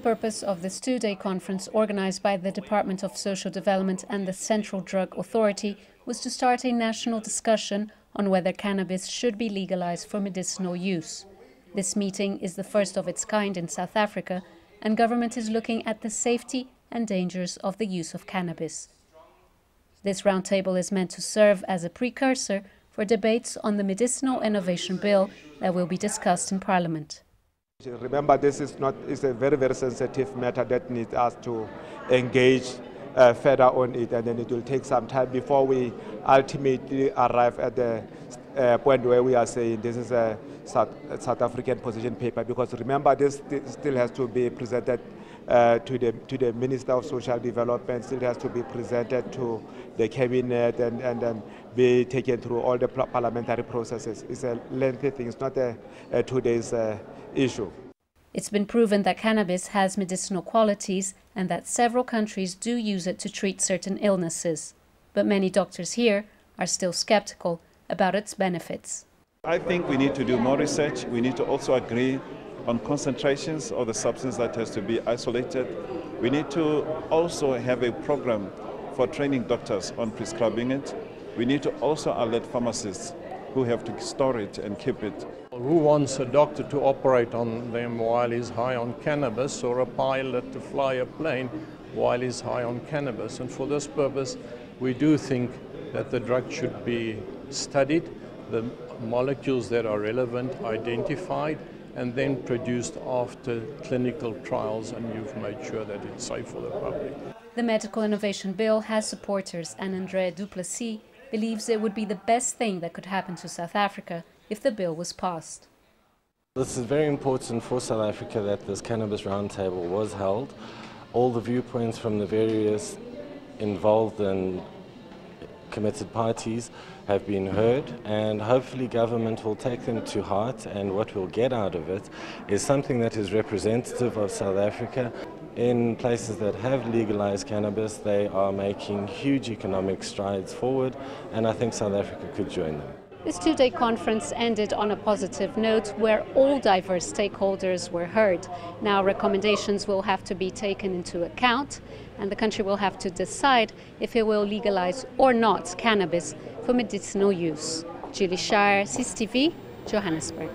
purpose of this two-day conference organized by the Department of Social Development and the Central Drug Authority was to start a national discussion on whether cannabis should be legalized for medicinal use. This meeting is the first of its kind in South Africa, and government is looking at the safety and dangers of the use of cannabis. This roundtable is meant to serve as a precursor for debates on the medicinal innovation bill that will be discussed in Parliament. Remember, this is a very, very sensitive matter that needs us to engage further on it, and then it will take some time before we ultimately arrive at the point where we are saying this is a South African position paper, because remember, this still has to be presented to the Minister of Social Development, still has to be presented to the Cabinet and then be taken through all the parliamentary processes. It's a lengthy thing, it's not a 2 days issue. It's been proven that cannabis has medicinal qualities and that several countries do use it to treat certain illnesses. But many doctors here are still skeptical about its benefits. I think we need to do more research. We need to also agree on concentrations of the substance that has to be isolated. We need to also have a program for training doctors on prescribing it. We need to also alert pharmacists who have to store it and keep it. Who wants a doctor to operate on them while he's high on cannabis, or a pilot to fly a plane while he's high on cannabis? And for this purpose, we do think that the drug should be studied, the molecules that are relevant identified, and then produced after clinical trials, and you've made sure that it's safe for the public. The medical innovation bill has supporters, and Andrea Du Plessis believes it would be the best thing that could happen to South Africa if the bill was passed. This is very important for South Africa that this cannabis roundtable was held. All the viewpoints from the various involved and committed parties have been heard, and hopefully government will take them to heart, and what we'll get out of it is something that is representative of South Africa. In places that have legalized cannabis, they are making huge economic strides forward, and I think South Africa could join them. This two-day conference ended on a positive note where all diverse stakeholders were heard. Now recommendations will have to be taken into account, and the country will have to decide if it will legalize or not cannabis for medicinal use. Scheier, CCTV, Johannesburg.